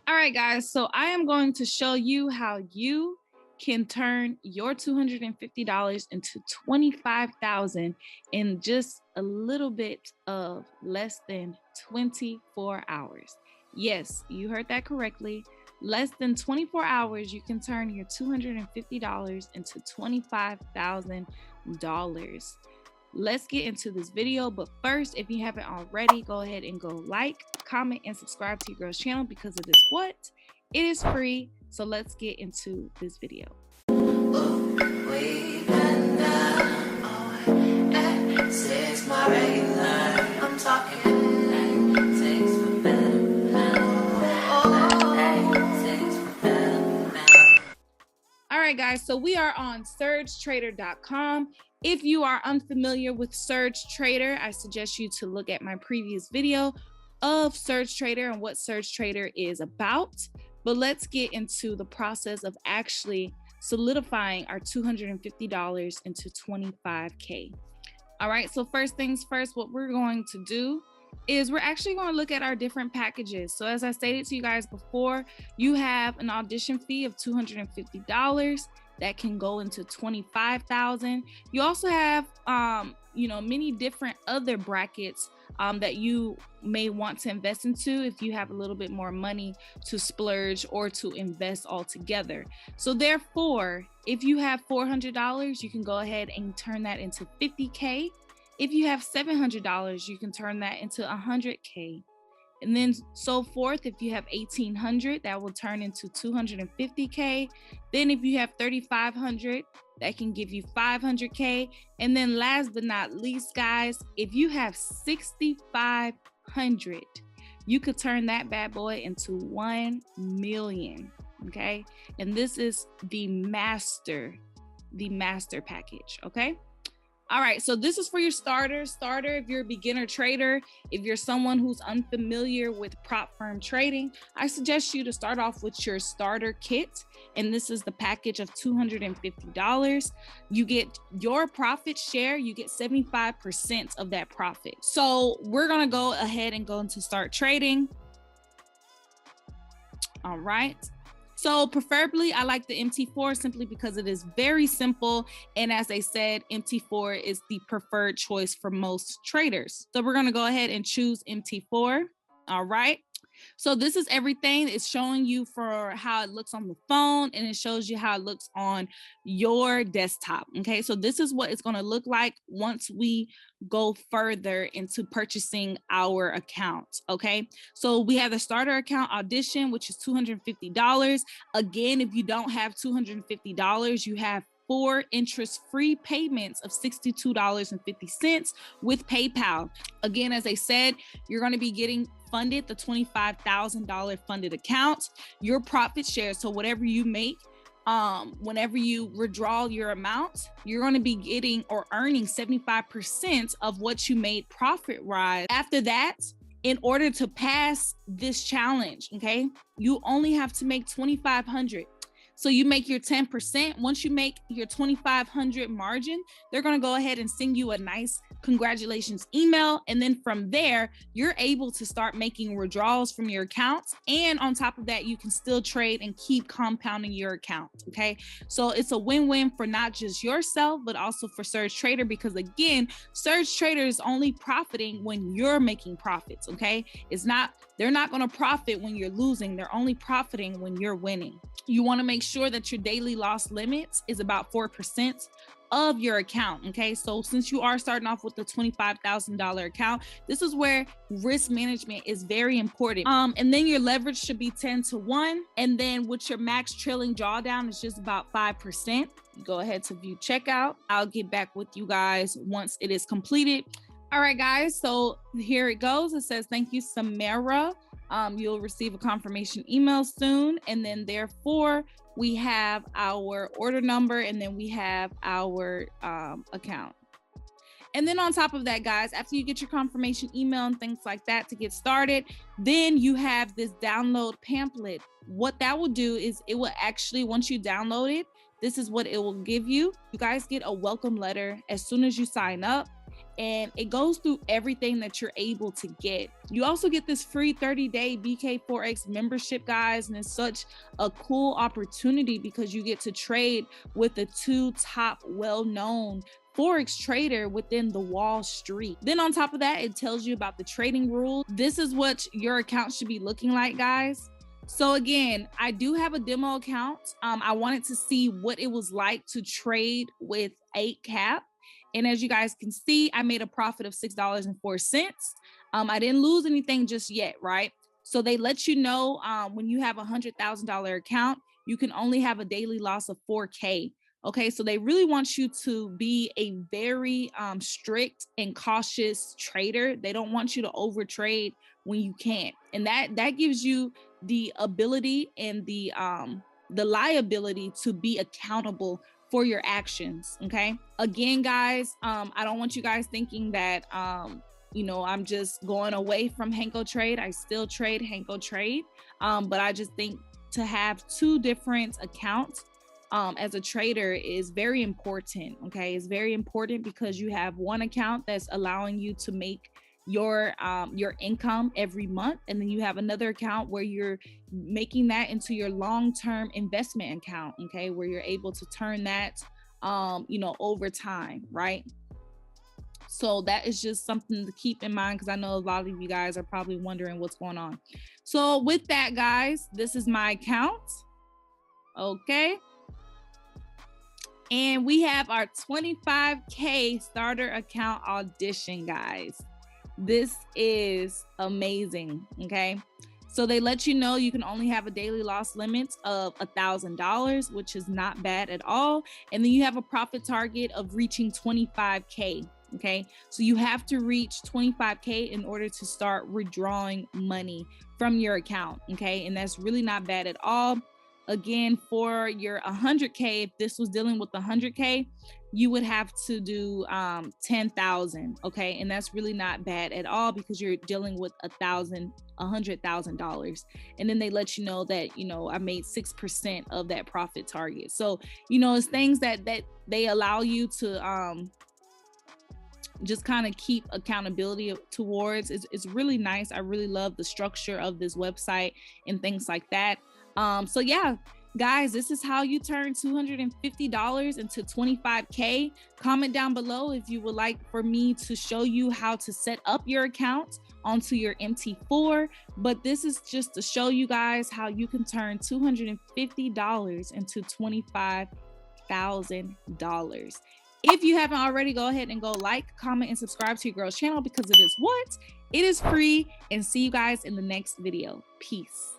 All right, guys, so I am going to show you how you can turn your $250 into 25,000 in just a little bit of less than 24 hours. Yes, you heard that correctly. Less than 24 hours, you can turn your $250 into $25,000. Let's get into this video, but first, if you haven't already, go ahead and go like, comment, and subscribe to your girl's channel because it is what? It is free. So let's get into this video. All right, guys, so we are on surgetrader.com. If you are unfamiliar with Surge Trader, I suggest you to look at my previous video of Surge Trader and what Surge Trader is about. But let's get into the process of actually solidifying our $250 into 25K. All right, so first things first, what we're going to do is we're actually going to look at our different packages. So as I stated to you guys before, you have an audition fee of $250 that can go into 25,000. You also have many different other brackets that you may want to invest into if you have a little bit more money to splurge or to invest altogether. So therefore, if you have $400, you can go ahead and turn that into 50K. If you have $700, you can turn that into 100K. And then so forth. If you have 1,800, that will turn into 250K. Then if you have 3,500, that can give you 500K. And then last but not least, guys, if you have 6,500, you could turn that bad boy into 1 million. Okay. And this is the master package. Okay. All right, so this is for your starter if you're a beginner trader. If you're someone who's unfamiliar with prop firm trading, I suggest you to start off with your starter kit. And this is the package of $250. You get your profit share, you get 75% of that profit. So we're gonna go ahead and go into start trading. All right. So preferably, I like the MT4 simply because it is very simple. And as I said, MT4 is the preferred choice for most traders. So we're going to go ahead and choose MT4. All right. So this is everything. It's showing you for how it looks on the phone, and it shows you how it looks on your desktop. Okay, so this is what it's going to look like once we go further into purchasing our account. Okay, so we have the starter account audition, which is $250. Again, if you don't have $250, you have 4 interest-free payments of $62.50 with PayPal. Again, as I said, you're going to be getting funded the $25,000 funded account. Your profit share, so whatever you make, whenever you withdraw your amount, you're going to be getting or earning 75% of what you made profit-wise. After that, in order to pass this challenge, okay, you only have to make $2,500. So you make your 10%. Once you make your $2,500 margin, they're going to go ahead and send you a nice congratulations email. And then from there, you're able to start making withdrawals from your accounts. And on top of that, you can still trade and keep compounding your account. Okay. So it's a win-win for not just yourself, but also for Surge Trader, because again, Surge Trader is only profiting when you're making profits. Okay. They're not going to profit when you're losing. They're only profiting when you're winning. You want to make sure that your daily loss limits is about 4% of your account. Okay, so since you are starting off with the $25,000 account, this is where risk management is very important. And then your leverage should be 10-1, and then with your max trailing drawdown is just about 5%. Go ahead to view checkout. I'll get back with you guys once it is completed. All right, guys, so here it goes. It says, thank you, Samara. You'll receive a confirmation email soon. And then therefore, we have our order number, and then we have our account. And then on top of that, guys, after you get your confirmation email and things like that to get started, then you have this download pamphlet. What that will do is it will actually, once you download it, this is what it will give you. You guys get a welcome letter as soon as you sign up. and it goes through everything that you're able to get. You also get this free 30-day BK Forex membership, guys, and it's such a cool opportunity because you get to trade with the 2 top well-known Forex trader within the Wall Street. Then on top of that, it tells you about the trading rules. This is what your account should be looking like, guys. So again, I do have a demo account. I wanted to see what it was like to trade with 8 cap. And as you guys can see, I made a profit of $6.04. I didn't lose anything just yet, right? So they let you know when you have a $100,000 account, you can only have a daily loss of 4K. Okay, so they really want you to be a very strict and cautious trader. They don't want you to overtrade when you can't. And that gives you the ability and the liability to be accountable for your actions. Okay, again, guys, I don't want you guys thinking that you know, I'm just going away from Hanko Trade. I still trade Hanko Trade, but I just think to have 2 different accounts as a trader is very important. Okay, it's very important because you have one account that's allowing you to make your income every month, and then you have another account where you're making that into your long-term investment account. Okay, where you're able to turn that you know, over time, right? So that is just something to keep in mind, because I know a lot of you guys are probably wondering what's going on. So with that, guys, this is my account. Okay, and we have our 25K starter account audition, guys. This is amazing. Okay, so they let you know you can only have a daily loss limit of $1,000, which is not bad at all. And then you have a profit target of reaching 25K. Okay, so you have to reach 25K in order to start withdrawing money from your account. Okay, and that's really not bad at all. Again, for your 100K, if this was dealing with 100K, you would have to do 10,000. Okay, and that's really not bad at all because you're dealing with $100,000. And then they let you know that, you know, I made 6% of that profit target. So, you know, it's things that they allow you to just kind of keep accountability towards. It's really nice. I really love the structure of this website and things like that. So yeah, guys, this is how you turn $250 into 25K. Comment down below if you would like for me to show you how to set up your account onto your MT4. But this is just to show you guys how you can turn $250 into $25,000. If you haven't already, go ahead and go like, comment, and subscribe to your girl's channel because it is what? It is free. And see you guys in the next video. Peace.